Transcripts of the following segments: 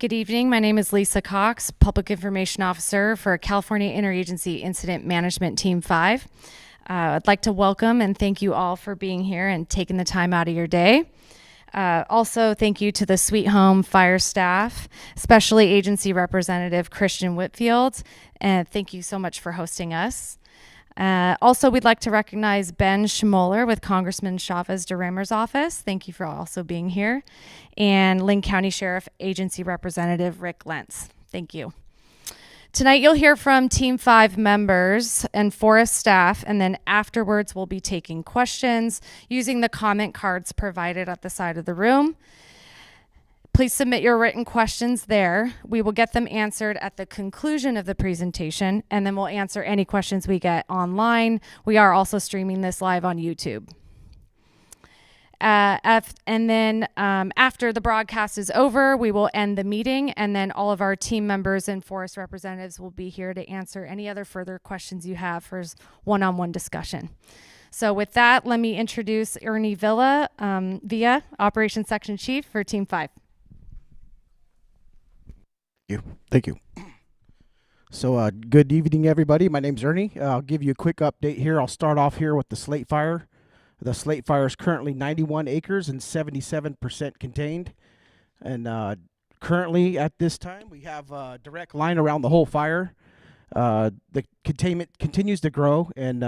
Good evening. My name is Lisa Cox, Public Information Officer for California Interagency Incident Management Team 5. I'd like to welcome and thank you all for being here and taking the time out of your day. Also, thank you to the Sweet Home Fire staff, especially Agency Representative Christian Whitfield, and thank you so much for hosting us. Also, we'd like to recognize Ben Schmoller with Congressman Chavez DeRamer's office. Thank you for also being here. And Lynn County Sheriff Agency Representative Rick Lentz. Thank you. Tonight, you'll hear from Team 5 members and Forest staff, and then afterwards, we'll be taking questions using the comment cards provided at the side of the room. Please submit your written questions there. We will get them answered at the conclusion of the presentation, and then we'll answer any questions we get online. We are also streaming this live on YouTube. After the broadcast is over, we will end the meeting, and then all of our team members and forest representatives will be here to answer any other further questions you have for one-on-one discussion. So with that, let me introduce Ernie Villa, Operations Section Chief for Team 5. Thank you. So good evening, everybody. My name's Ernie. I'll give you a quick update here. I'll start off here with the Slate Fire. The Slate Fire is currently 91 acres and 77% contained. And currently at this time, we have a direct line around the whole fire. The containment continues to grow, and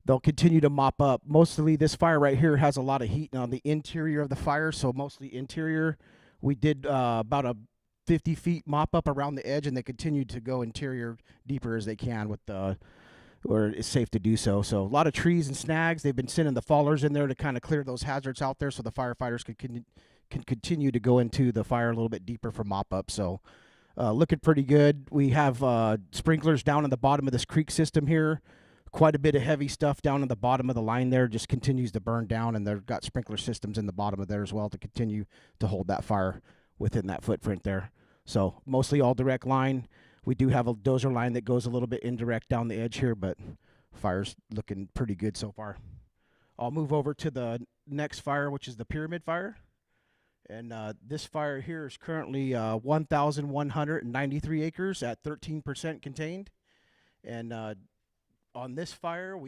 they'll continue to mop up. Mostly this fire right here has a lot of heat on the interior of the fire, so mostly interior. We did about a 50 feet mop up around the edge, and they continue to go interior deeper as they can with where it's safe to do so. So a lot of trees and snags. They've been sending the fallers in there to kind of clear those hazards out there so the firefighters can continue to go into the fire a little bit deeper for mop up. So looking pretty good. We have sprinklers down in the bottom of this creek system here. Quite a bit of heavy stuff down in the bottom of the line there just continues to burn down, and they've got sprinkler systems in the bottom of there as well to continue to hold that fire within that footprint there. So mostly all direct line. We do have a dozer line that goes a little bit indirect down the edge here, but fire's looking pretty good so far. I'll move over to the next fire, which is the Pyramid Fire. And this fire here is currently 1,193 acres at 13% contained. And on this fire,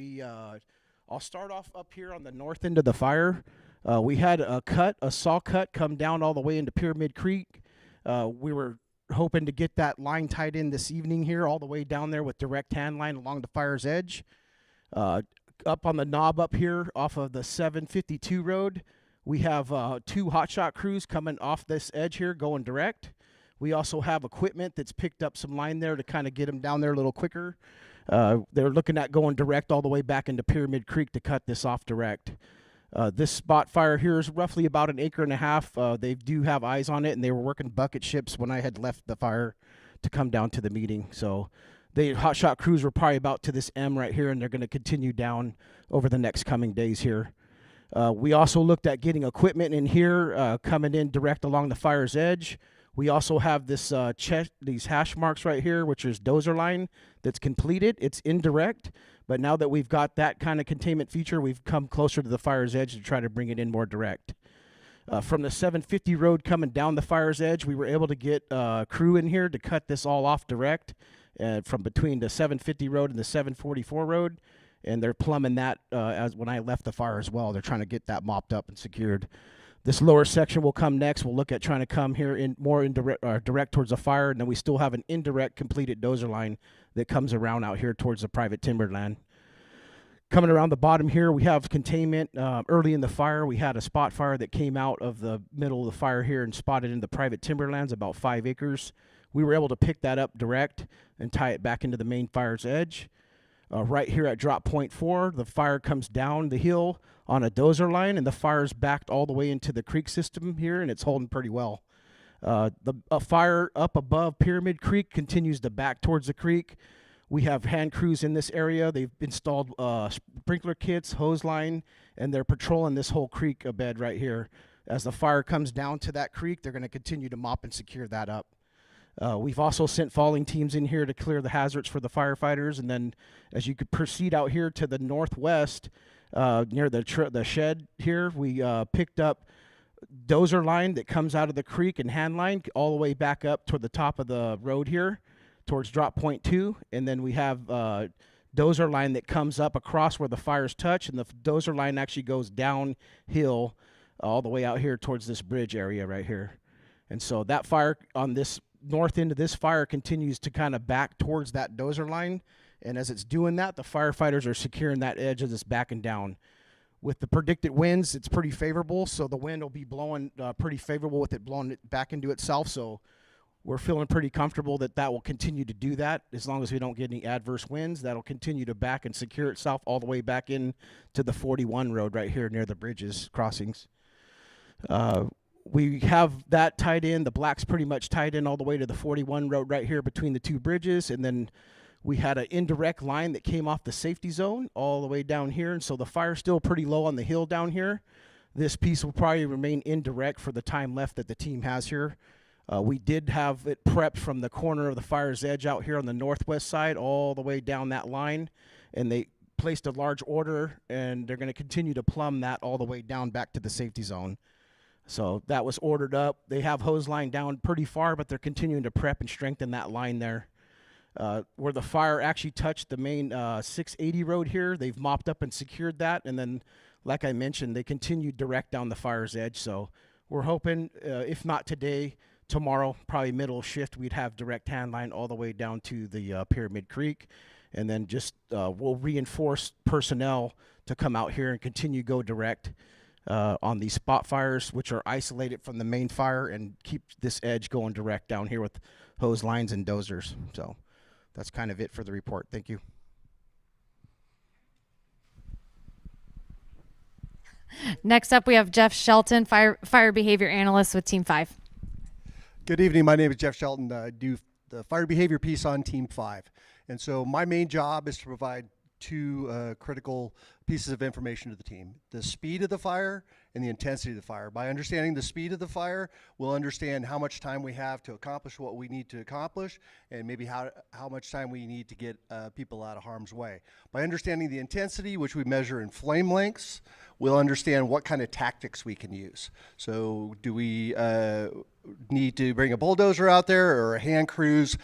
I'll start off up here on the north end of the fire. We had a saw cut come down all the way into Pyramid Creek. We were hoping to get that line tied in this evening here all the way down there with direct hand line along the fire's edge. Up on the knob up here off of the 752 road, we have 2 hotshot crews coming off this edge here going direct. We also have equipment that's picked up some line there to kind of get them down there a little quicker. They're looking at going direct all the way back into Pyramid Creek to cut this off direct. This spot fire here is roughly about 1.5 acres. They do have eyes on it, and they were working bucket ships when I had left the fire to come down to the meeting. So the hotshot crews were probably about to this M right here, and they're going to continue down over the next coming days here. We also looked at getting equipment in here, coming in direct along the fire's edge. We also have this these hash marks right here, which is dozer line that's completed. It's indirect. But now that we've got that kind of containment feature, we've come closer to the fire's edge to try to bring it in more direct. From the 750 road coming down the fire's edge, we were able to get a crew in here to cut this all off direct from between the 750 road and the 744 road. And they're plumbing that as when I left the fire as well. They're trying to get that mopped up and secured. This lower section will come next. We'll look at trying to come here in more direct towards the fire, and then we still have an indirect completed dozer line that comes around out here towards the private timberland. Coming around the bottom here, we have containment. Early in the fire, we had a spot fire that came out of the middle of the fire here and spotted in the private timberlands, about 5 acres. We were able to pick that up direct and tie it back into the main fire's edge. Right here at drop point 4, the fire comes down the hill on a dozer line, and the fire's backed all the way into the creek system here, and it's holding pretty well. The fire up above Pyramid Creek continues to back towards the creek. We have hand crews in this area. They've installed sprinkler kits, hose line, and they're patrolling this whole creek bed right here. As the fire comes down to that creek, they're going to continue to mop and secure that up. We've also sent falling teams in here to clear the hazards for the firefighters. And then as you could proceed out here to the northwest, near the shed here, we picked up dozer line that comes out of the creek and hand line all the way back up toward the top of the road here towards drop point 2. And then we have dozer line that comes up across where the fires touch, and the dozer line actually goes downhill all the way out here towards this bridge area right here. And so that fire on this north end of this fire continues to kind of back towards that dozer line. And as it's doing that, the firefighters are securing that edge as it's backing down. With the predicted winds, it's pretty favorable, so the wind will be blowing pretty favorable with it blowing it back into itself. So we're feeling pretty comfortable that that will continue to do that as long as we don't get any adverse winds. That'll continue to back and secure itself all the way back in to the 41 road right here near the bridges crossings. We have that tied in. The black's pretty much tied in all the way to the 41 road right here between the two bridges, and then we had an indirect line that came off the safety zone all the way down here, and so the fire's still pretty low on the hill down here. This piece will probably remain indirect for the time left that the team has here. We did have it prepped from the corner of the fire's edge out here on the northwest side all the way down that line, and they placed a large order, and they're going to continue to plumb that all the way down back to the safety zone. So that was ordered up. They have hose line down pretty far, but they're continuing to prep and strengthen that line there. Where the fire actually touched the main 680 road here, they've mopped up and secured that. And then, like I mentioned, they continued direct down the fire's edge. So we're hoping, if not today, tomorrow, probably middle shift, we'd have direct hand line all the way down to the Pyramid Creek. And then just we'll reinforce personnel to come out here and continue go direct on these spot fires, which are isolated from the main fire, and keep this edge going direct down here with hose lines and dozers. So that's kind of it for the report. Thank you. Next up, we have Jeff Shelton, fire behavior analyst with Team 5. Good evening. My name is Jeff Shelton. I do the fire behavior piece on Team 5. And so my main job is to provide two critical pieces of information to the team: the speed of the fire and the intensity of the fire. By understanding the speed of the fire, we'll understand how much time we have to accomplish what we need to accomplish, and maybe how much time we need to get people out of harm's way. By understanding the intensity, which we measure in flame lengths, we'll understand what kind of tactics we can use. So do we need to bring a bulldozer out there, or a hand crews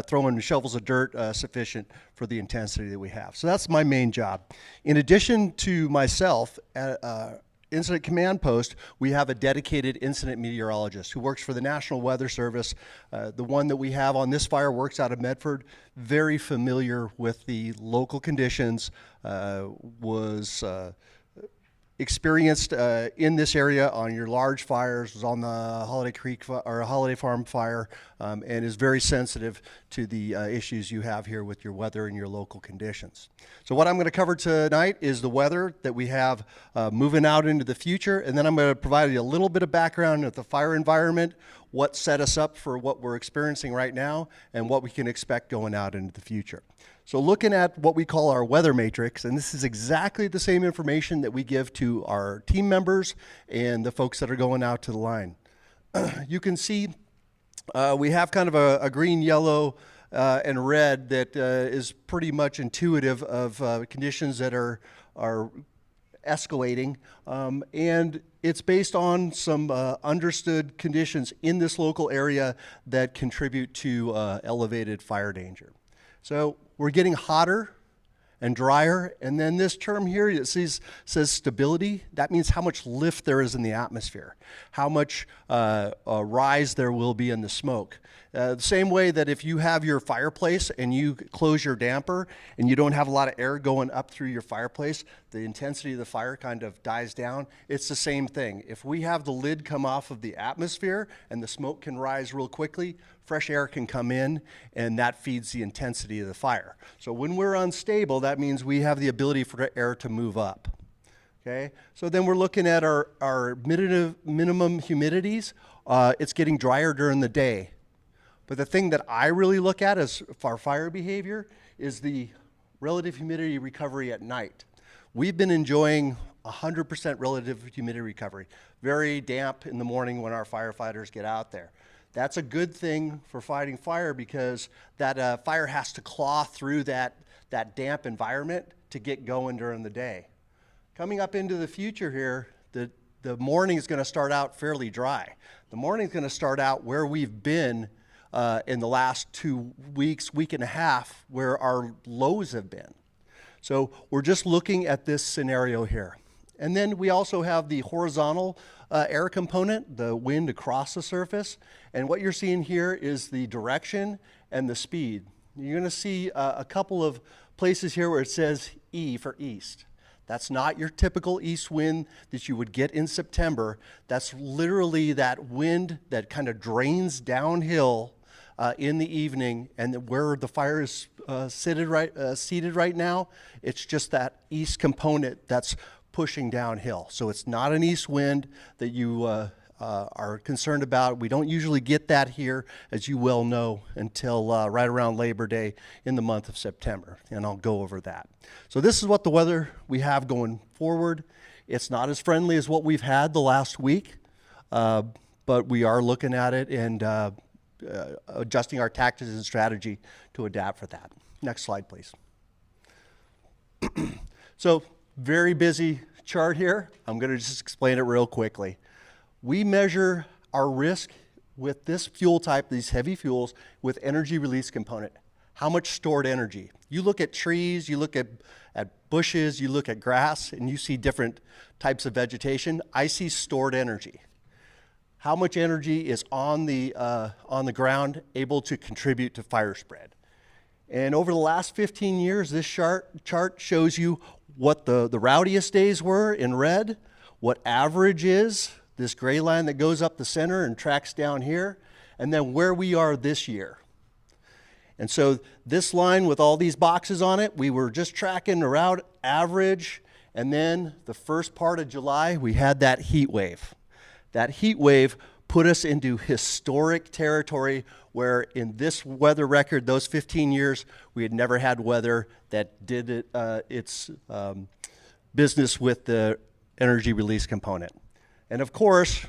throwing shovels of dirt sufficient for the intensity that we have? So that's my main job. In addition to myself, at Incident Command Post, we have a dedicated incident meteorologist who works for the National Weather Service. The one that we have on this fire works out of Medford, very familiar with the local conditions, was experienced in this area on your large fires, was on the Holiday Creek or Holiday Farm fire, and is very sensitive to the issues you have here with your weather and your local conditions. So what I'm going to cover tonight is the weather that we have moving out into the future, and then I'm going to provide you a little bit of background at the fire environment, what set us up for what we're experiencing right now, and what we can expect going out into the future. So looking at what we call our weather matrix, and this is exactly the same information that we give to our team members and the folks that are going out to the line. You can see we have kind of a green, yellow, and red that is pretty much intuitive of conditions that are escalating, and it's based on some understood conditions in this local area that contribute to elevated fire danger. So we're getting hotter and drier, and then this term here, it says stability. That means how much lift there is in the atmosphere, how much rise there will be in the smoke. The same way that if you have your fireplace and you close your damper and you don't have a lot of air going up through your fireplace, the intensity of the fire kind of dies down. It's the same thing. If we have the lid come off of the atmosphere and the smoke can rise real quickly, fresh air can come in, and that feeds the intensity of the fire. So when we're unstable, that means we have the ability for air to move up. Okay, so then we're looking at our minimum humidities. It's getting drier during the day. But the thing that I really look at as our fire behavior is the relative humidity recovery at night. We've been enjoying 100% relative humidity recovery. Very damp in the morning when our firefighters get out there. That's a good thing for fighting fire, because that fire has to claw through that damp environment to get going during the day. Coming up into the future here, the the morning is going to start out fairly dry. The morning is going to start out where we've been in the last 2 weeks, week and a half, where our lows have been. So we're just looking at this scenario here. And then we also have the horizontal air component, the wind across the surface. And what you're seeing here is the direction and the speed. You're going to see a couple of places here where it says E for east. That's not your typical east wind that you would get in September. That's literally that wind that kind of drains downhill in the evening, and where the fire is seated right now, it's just that east component that's pushing downhill. So it's not an east wind that you are concerned about. We don't usually get that here, as you well know, until right around Labor Day in the month of September, and I'll go over that. So this is what the weather we have going forward. It's not as friendly as what we've had the last week, but we are looking at it and adjusting our tactics and strategy to adapt for that. Next slide, please. So very busy chart here. I'm going to just explain it real quickly. We measure our risk with this fuel type, these heavy fuels, with energy release component. How much stored energy? You look at trees, you look at bushes, you look at grass, and you see different types of vegetation. I see stored energy. How much energy is on the ground able to contribute to fire spread? And over the last 15 years, this chart shows you what the rowdiest days were in red, what average is, this gray line that goes up the center and tracks down here, and then where we are this year. And so this line with all these boxes on it, we were just tracking around average, and then the first part of July, we had that heat wave. That heat wave put us into historic territory where in this weather record, those 15 years, we had never had weather that did its business with the energy release component. And of course,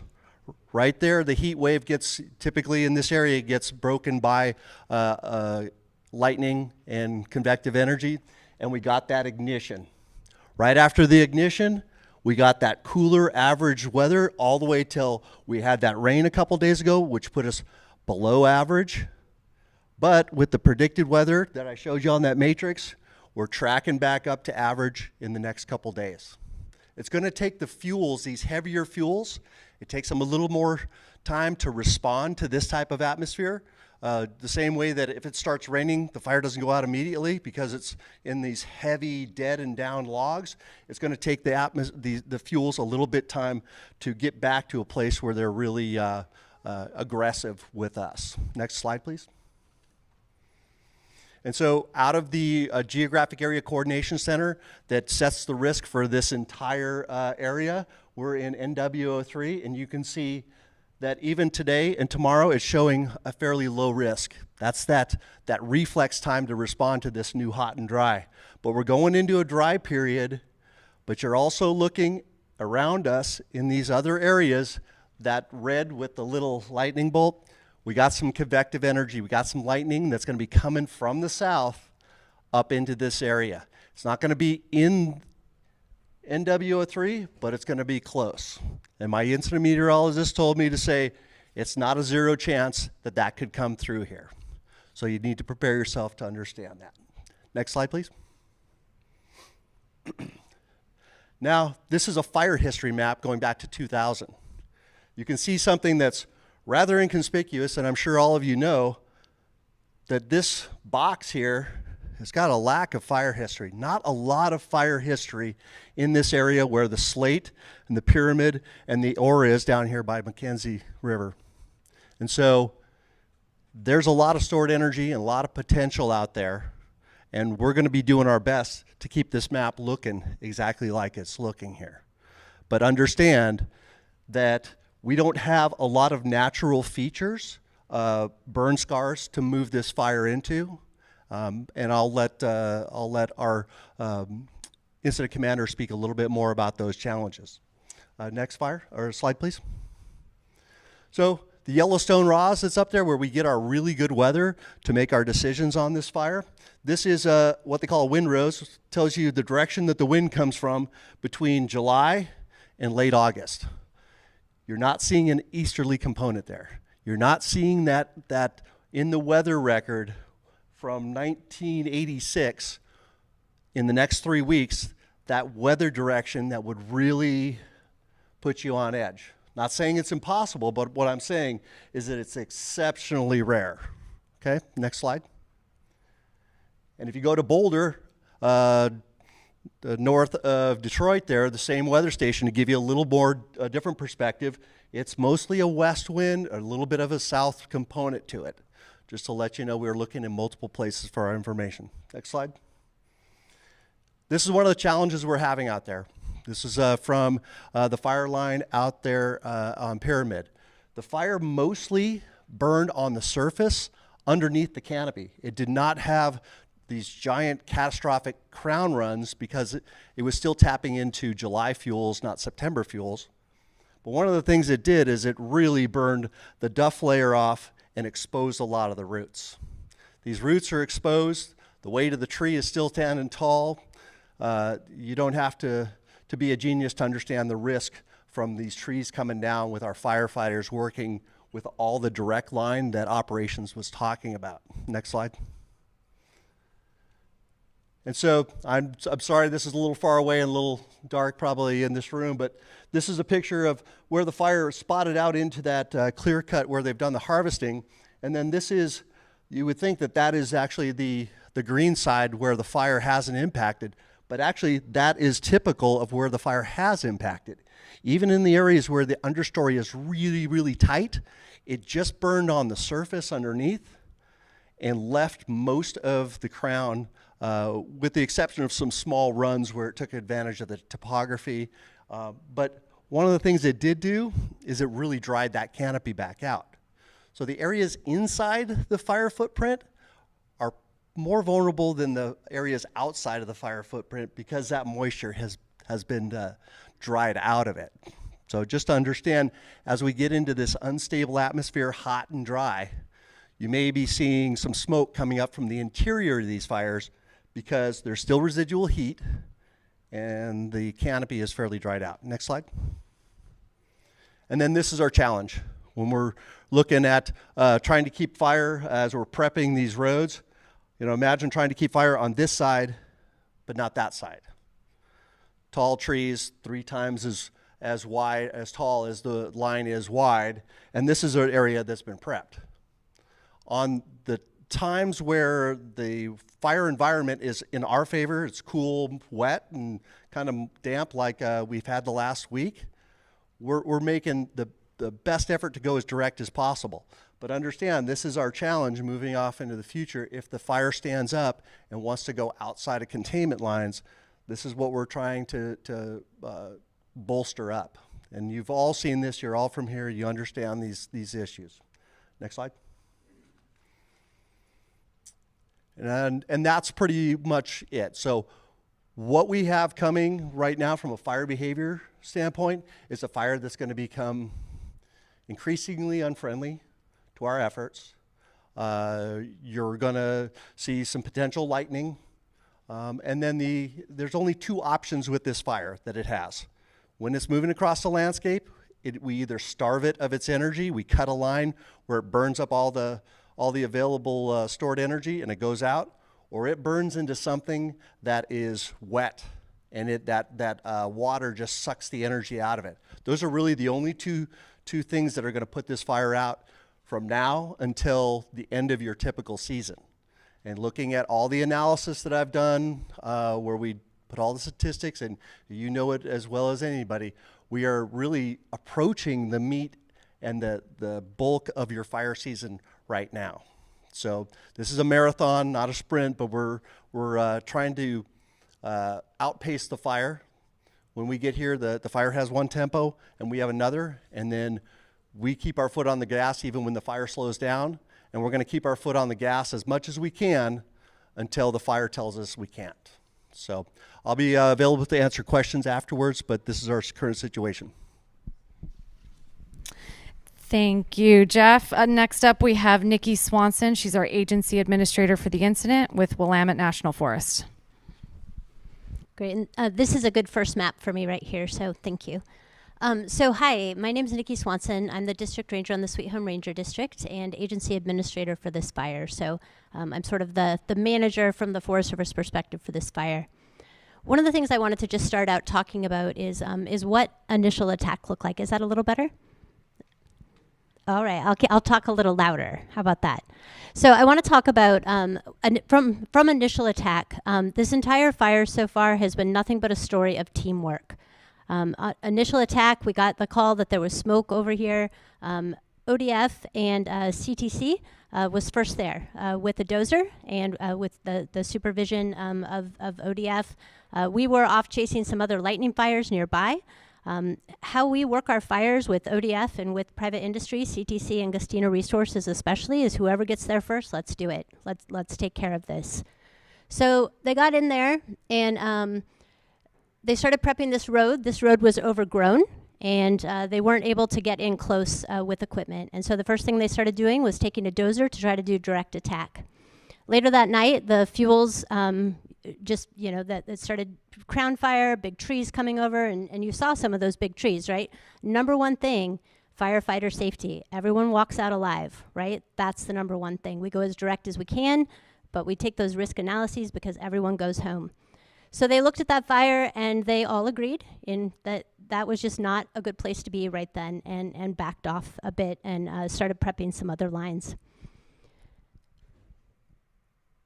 right there, the heat wave gets, typically in this area, gets broken by lightning and convective energy, and we got that ignition. Right after the ignition, we got that cooler average weather all the way till we had that rain a couple days ago, which put us below average. But with the predicted weather that I showed you on that matrix, we're tracking back up to average in the next couple days. It's going to take the fuels, these heavier fuels, it takes them a little more time to respond to this type of atmosphere. The same way that if it starts raining, the fire doesn't go out immediately because it's in these heavy dead and down logs. It's going to take the fuels a little bit time to get back to a place where they're really aggressive with us. Next slide, please. And so out of the Geographic Area Coordination Center that sets the risk for this entire area, we're in NW03, and you can see that even today and tomorrow it's showing a fairly low risk. That's that reflex time to respond to this new hot and dry. But we're going into a dry period, but you're also looking around us in these other areas, that red with the little lightning bolt. We got some convective energy. We got some lightning that's going to be coming from the south up into this area. It's not going to be in NW03, but it's going to be close. And my incident meteorologist told me to say it's not a zero chance that that could come through here. So you need to prepare yourself to understand that. Next slide, please. Now, this is a fire history map going back to 2000. You can see something that's rather inconspicuous, and I'm sure all of you know that this box here has got a lack of fire history. Not a lot of fire history in this area where the Slate and the Pyramid and the ore is down here by Mackenzie River. And so there's a lot of stored energy and a lot of potential out there, and we're going to be doing our best to keep this map looking exactly like it's looking here. But understand that we don't have a lot of natural features, burn scars to move this fire into. And I'll let our incident commander speak a little bit more about those challenges. Next slide, please. So the Yellowstone Raws that's up there where we get our really good weather to make our decisions on this fire. This is what they call a wind rose. Tells you the direction that the wind comes from between July and late August. You're not seeing an easterly component there. You're not seeing that in the weather record from 1986 in the next 3 weeks, that weather direction that would really put you on edge. Not saying it's impossible, but what I'm saying is that it's exceptionally rare. Okay, next slide. And if you go to Boulder, north of Detroit there, the same weather station, to give you a little more different perspective, it's mostly a west wind, a little bit of a south component to it. Just to let you know, we're looking in multiple places for our information. Next slide. This is one of the challenges we're having out there. This is from the fire line out there on Pyramid. The fire mostly burned on the surface underneath the canopy. It did not have these giant catastrophic crown runs because it was still tapping into July fuels, not September fuels. But one of the things it did is it really burned the duff layer off and exposed a lot of the roots. These roots are exposed. The weight of the tree is still standing tall. You don't have to be a genius to understand the risk from these trees coming down with our firefighters working with all the direct line that operations was talking about. Next slide. And so I'm sorry this is a little far away and a little dark probably in this room, but this is a picture of where the fire spotted out into that clear cut where they've done the harvesting. And then this is, you would think that that is actually the green side where the fire hasn't impacted, but actually that is typical of where the fire has impacted. Even in the areas where the understory is really, really tight, it just burned on the surface underneath and left most of the crown, with the exception of some small runs where it took advantage of the topography. But one of the things it did do is it really dried that canopy back out. So the areas inside the fire footprint are more vulnerable than the areas outside of the fire footprint because that moisture has been dried out of it. So just to understand, as we get into this unstable atmosphere, hot and dry, you may be seeing some smoke coming up from the interior of these fires because there's still residual heat and the canopy is fairly dried out. Next slide. And then this is our challenge. When we're looking at trying to keep fire as we're prepping these roads, imagine trying to keep fire on this side, but not that side. Tall trees, 3 times as tall as the line is wide, and this is an area that's been prepped. On the times where the fire environment is in our favor, it's cool, wet, and kind of damp like we've had the last week, we're making the best effort to go as direct as possible. But understand, this is our challenge moving off into the future. If the fire stands up and wants to go outside of containment lines, this is what we're trying to bolster up. And you've all seen this, you're all from here, you understand these issues. Next slide. And that's pretty much it. So what we have coming right now from a fire behavior standpoint is a fire that's going to become increasingly unfriendly to our efforts. You're going to see some potential lightning. And then there's only 2 options with this fire that it has. When it's moving across the landscape, we either starve it of its energy, we cut a line where it burns up all the available stored energy and it goes out, or it burns into something that is wet and that water just sucks the energy out of it. Those are really the only two things that are going to put this fire out from now until the end of your typical season. And looking at all the analysis that I've done, where we put all the statistics, and you know it as well as anybody, we are really approaching the meat and the bulk of your fire season right now. So this is a marathon, not a sprint, but we're trying to outpace the fire. When we get here, the fire has one tempo and we have another, and then we keep our foot on the gas even when the fire slows down, and we're going to keep our foot on the gas as much as we can until the fire tells us we can't. So I'll be available to answer questions afterwards, but this is our current situation. Thank you, Jeff. Next up, we have Nikki Swanson. She's our agency administrator for the incident with Willamette National Forest. Great. And this is a good first map for me right here, so thank you. So hi, my name is Nikki Swanson. I'm the district ranger on the Sweet Home Ranger District and agency administrator for this fire. So I'm sort of the manager from the Forest Service perspective for this fire. One of the things I wanted to just start out talking about is what initial attack looked like. Is that a little better? All right, I'll talk a little louder. How about that? So I want to talk about from initial attack. This entire fire so far has been nothing but a story of teamwork. Initial attack, we got the call that there was smoke over here. ODF and CTC was first there with the dozer and with the supervision of ODF. We were off chasing some other lightning fires nearby. How we work our fires with ODF and with private industry, CTC and Gustino Resources especially, is whoever gets there first, let's do it. Let's take care of this. So they got in there and they started prepping this road. This road was overgrown, and they weren't able to get in close with equipment. And so the first thing they started doing was taking a dozer to try to do direct attack. Later that night, the fuels that started crown fire, big trees coming over, and you saw some of those big trees, right? Number one thing, firefighter safety. Everyone walks out alive, right? That's the number one thing. We go as direct as we can, but we take those risk analyses because everyone goes home. So they looked at that fire and they all agreed in that was just not a good place to be right then, and backed off a bit and started prepping some other lines.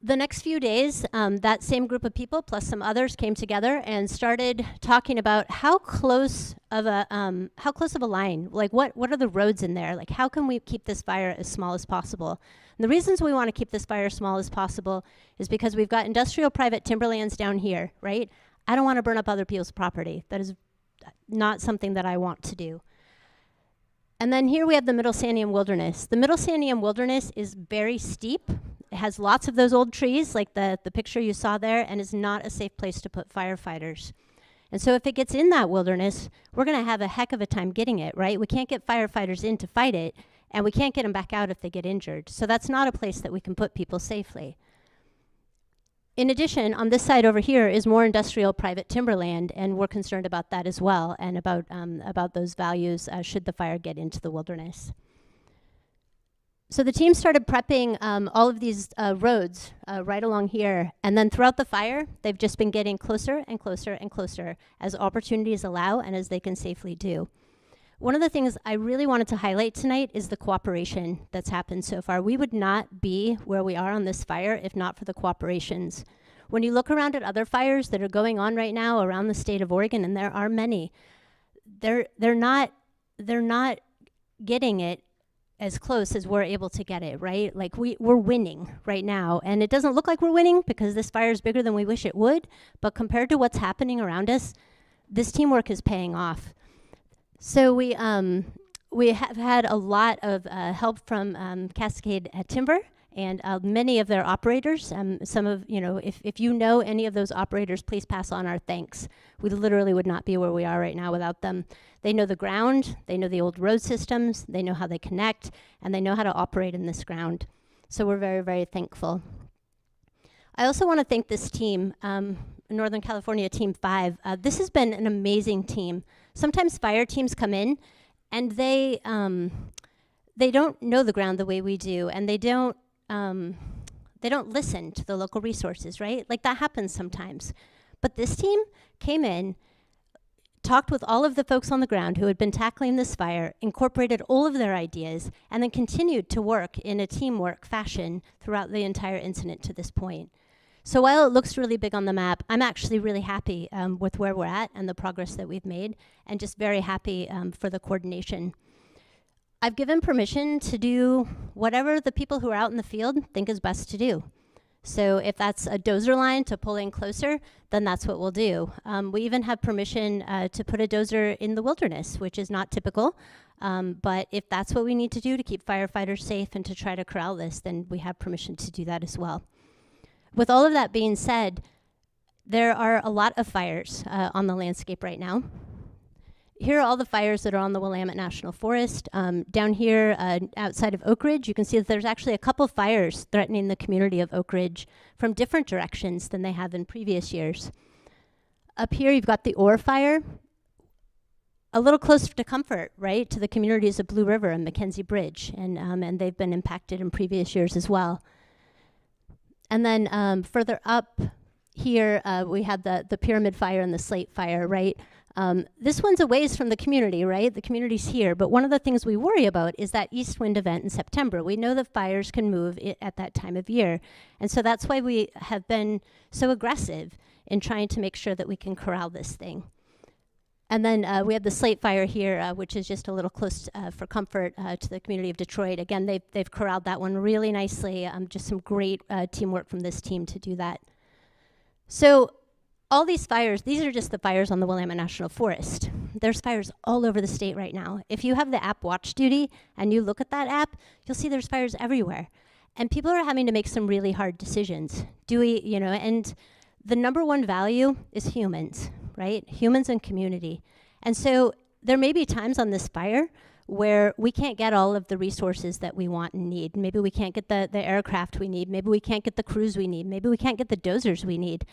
The next few days, that same group of people plus some others came together and started talking about how close of a line, like what are the roads in there? Like how can we keep this fire as small as possible? And the reasons we want to keep this fire small as possible is because we've got industrial private timberlands down here, right? I don't want to burn up other people's property. That is not something that I want to do. And then here we have the Middle Sandium Wilderness. The Middle Sandium Wilderness is very steep. It has lots of those old trees, like the picture you saw there, and is not a safe place to put firefighters. And so if it gets in that wilderness, we're going to have a heck of a time getting it, right? We can't get firefighters in to fight it, and we can't get them back out if they get injured. So that's not a place that we can put people safely. In addition, on this side over here is more industrial private timberland, and we're concerned about that as well, and about those values should the fire get into the wilderness. So the team started prepping all of these roads right along here, and then throughout the fire, they've just been getting closer and closer and closer as opportunities allow and as they can safely do. One of the things I really wanted to highlight tonight is the cooperation that's happened so far. We would not be where we are on this fire if not for the cooperations. When you look around at other fires that are going on right now around the state of Oregon, and there are many, they're not getting it as close as we're able to get it, right? Like we're winning right now, and it doesn't look like we're winning because this fire is bigger than we wish it would, but compared to what's happening around us, this teamwork is paying off. So we have had a lot of help from Cascade Timber and many of their operators. Some of, if you know any of those operators, please pass on our thanks. We literally would not be where we are right now without them. They know the ground, they know the old road systems, they know how they connect, and they know how to operate in this ground. So we're very, very thankful. I also want to thank this team, Northern California Team 5. This has been an amazing team. Sometimes fire teams come in and they don't know the ground the way we do, and they don't listen to the local resources, right? Like that happens sometimes. But this team came in, talked with all of the folks on the ground who had been tackling this fire, incorporated all of their ideas, and then continued to work in a teamwork fashion throughout the entire incident to this point. So while it looks really big on the map, I'm actually really happy with where we're at and the progress that we've made, and just very happy for the coordination. I've given permission to do whatever the people who are out in the field think is best to do. So if that's a dozer line to pull in closer, then that's what we'll do. We even have permission to put a dozer in the wilderness, which is not typical. But if that's what we need to do to keep firefighters safe and to try to corral this, then we have permission to do that as well. With all of that being said, there are a lot of fires on the landscape right now. Here are all the fires that are on the Willamette National Forest. Down here outside of Oak Ridge, you can see that there's actually a couple fires threatening the community of Oak Ridge from different directions than they have in previous years. Up here, you've got the Ore Fire. a little closer to comfort, right, to the communities of Blue River and Mackenzie Bridge, and they've been impacted in previous years as well. And then further up here, we have the Pyramid Fire and the Slate Fire, right? This one's a ways from the community, right? The community's here, but one of the things we worry about is that east wind event in September. We know that fires can move at that time of year, and so that's why we have been so aggressive in trying to make sure that we can corral this thing. And then we have the Slate Fire here, which is just a little close for comfort to the community of Detroit. Again, they've corralled that one really nicely. Just some great teamwork from this team to do that. So all these fires, these are just the fires on the Willamette National Forest. There's fires all over the state right now. If you have the app Watch Duty and you look at that app, you'll see there's fires everywhere. And people are having to make some really hard decisions. And the number one value is humans, right? Humans and community. And so there may be times on this fire where we can't get all of the resources that we want and need. Maybe we can't get the aircraft we need. Maybe we can't get the crews we need. Maybe we can't get the dozers we need,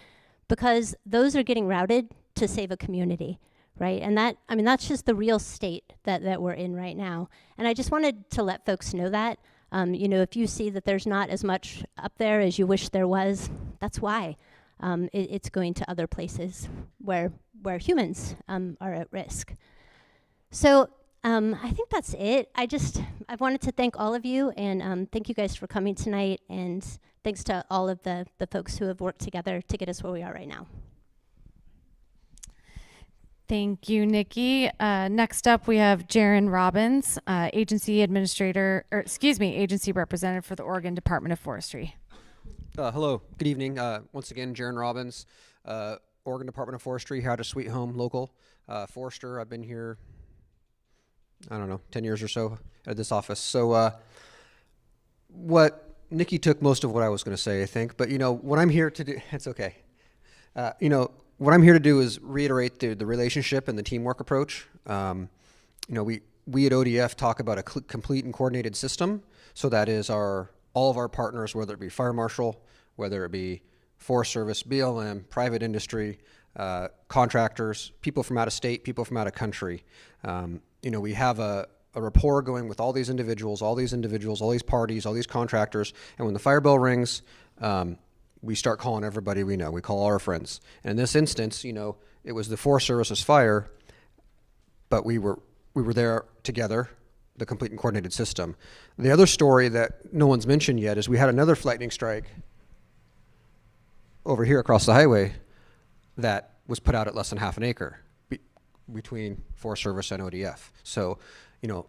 because those are getting routed to save a community, right? And that's just the real state that we're in right now. And I just wanted to let folks know that. If you see that there's not as much up there as you wish there was, that's why. It's going to other places where humans are at risk. So I think that's it. I wanted to thank all of you, and thank you guys for coming tonight, and thanks to all of the folks who have worked together to get us where we are right now. Thank you, Nikki. Next up, we have Jaron Robbins, agency representative for the Oregon Department of Forestry. Hello, good evening. Once again, Jaron Robbins, Oregon Department of Forestry, here at a Sweet Home local forester. I've been here, 10 years or so at this office. So what Nikki took most of what I was going to say, I think. But, what I'm here to do, it's okay. What I'm here to do is reiterate the relationship and the teamwork approach. We at ODF talk about a complete and coordinated system. So that is all of our partners, whether it be fire marshal, whether it be Forest Service, BLM, private industry, contractors, people from out of state, people from out of country. We have a rapport going with all these individuals, all these parties, all these contractors. And when the fire bell rings, we start calling everybody we know. We call all our friends. And in this instance, it was the Forest Service's fire, but we were there together, the complete and coordinated system. The other story that no one's mentioned yet is we had another lightning strike over here across the highway that was put out at less than half an acre between Forest Service and ODF. So,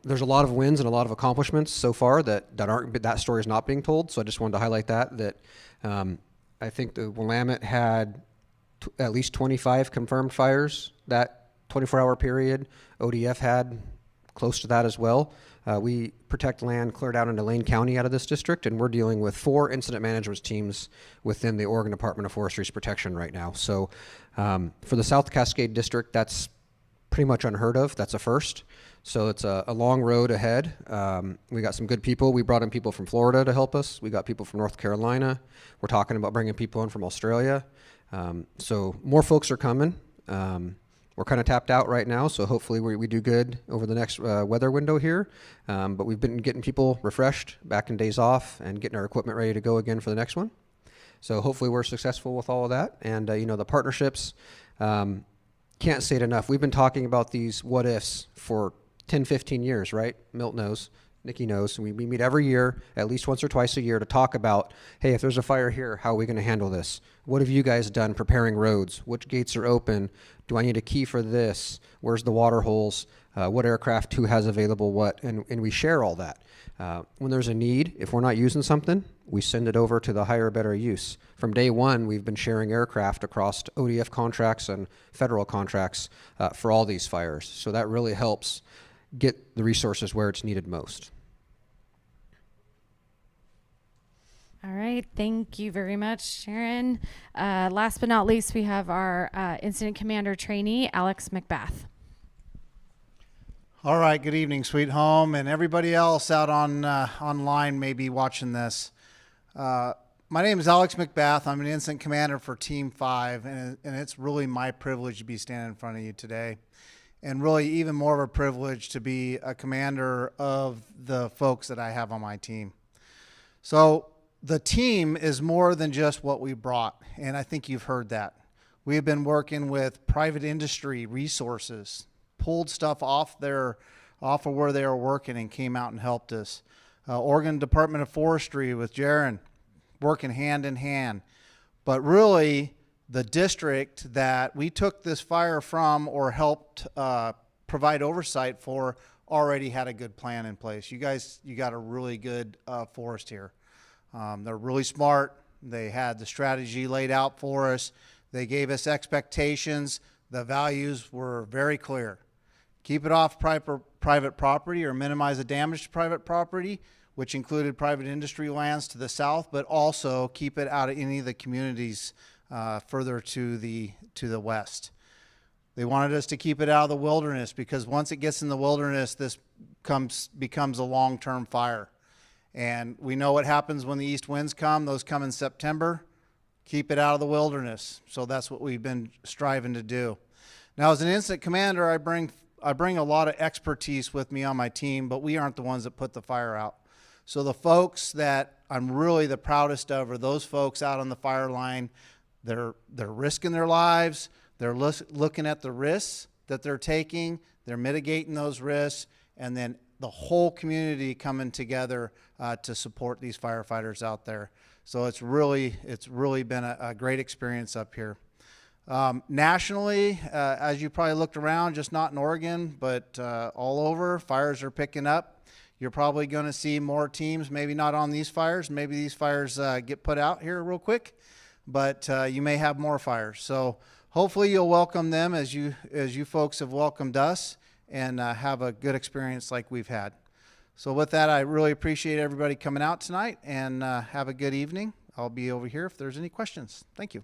there's a lot of wins and a lot of accomplishments so far that story is not being told. So I just wanted to highlight that I think the Willamette had at least 25 confirmed fires that 24-hour period. ODF had close to that as well. We protect land clear down into Lane County out of this district, and we're dealing with 4 incident management teams within the Oregon Department of Forestry's protection right now. So for the South Cascade District, that's pretty much unheard of. That's a first. So it's a long road ahead. We got some good people. We brought in people from Florida to help us. We got people from North Carolina. We're talking about bringing people in from Australia. So more folks are coming. We're kind of tapped out right now, so hopefully we do good over the next weather window here. But we've been getting people refreshed, back in days off, and getting our equipment ready to go again for the next one. So hopefully we're successful with all of that. And, the partnerships, can't say it enough. We've been talking about these what-ifs for 10, 15 years, right? Milt knows. Nikki knows. We meet every year, at least once or twice a year, to talk about, hey, if there's a fire here, how are we going to handle this? What have you guys done preparing roads? Which gates are open? Do I need a key for this? Where's the water holes? What aircraft, who has available what? And we share all that. When there's a need, if we're not using something, we send it over to the higher, better use. From day one, we've been sharing aircraft across ODF contracts and federal contracts for all these fires. So that really helps get the resources where it's needed most. All right, thank you very much, Sharon. Last but not least, we have our incident commander trainee, Alex McBath. All right, good evening, Sweet Home, and everybody else out on online maybe watching this. My name is Alex McBath. I'm an incident commander for Team 5, and it's really my privilege to be standing in front of you today. and really even more of a privilege to be a commander of the folks that I have on my team. So the team is more than just what we brought, and I think you've heard that. We have been working with private industry resources, pulled stuff off of where they were working and came out and helped us. Oregon Department of Forestry with Jaron working hand in hand. But really, the district that we took this fire from or helped provide oversight for already had a good plan in place. You got a really good forest here. They're really smart. They had the strategy laid out for us. They gave us expectations. The values were very clear. Keep it off private property or minimize the damage to private property, which included private industry lands to the south, but also keep it out of any of the communities further to the west. They wanted us to keep it out of the wilderness because once it gets in the wilderness, this becomes a long-term fire. And we know what happens when the east winds come. Those come in September. Keep it out of the wilderness. So that's what we've been striving to do. Now, as an incident commander, I bring a lot of expertise with me on my team, but we aren't the ones that put the fire out. So the folks that I'm really the proudest of are those folks out on the fire line. They're risking their lives. They're looking at the risks that they're taking. They're mitigating those risks, and then the whole community coming together to support these firefighters out there. So it's really been a great experience up here. Nationally, as you probably looked around, just not in Oregon, but all over, fires are picking up. You're probably going to see more teams, maybe not on these fires. Maybe these fires get put out here real quick, but you may have more fires. So hopefully you'll welcome them as you folks have welcomed us and have a good experience like we've had. So with that, I really appreciate everybody coming out tonight, and have a good evening. I'll be over here if there's any questions. Thank you.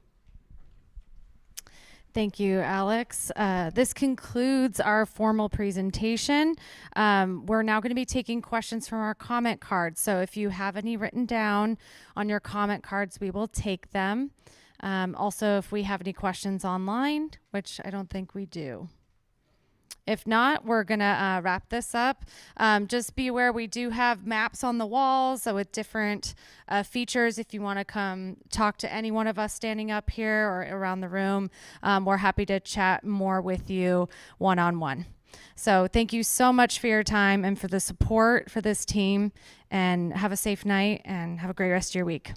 Thank you, Alex. This concludes our formal presentation. We're now going to be taking questions from our comment cards. So if you have any written down on your comment cards, we will take them. Also, if we have any questions online, which I don't think we do. If not, we're going to wrap this up. Just be aware we do have maps on the walls with different features. If you want to come talk to any one of us standing up here or around the room, we're happy to chat more with you one-on-one. So thank you so much for your time and for the support for this team, and have a safe night and have a great rest of your week.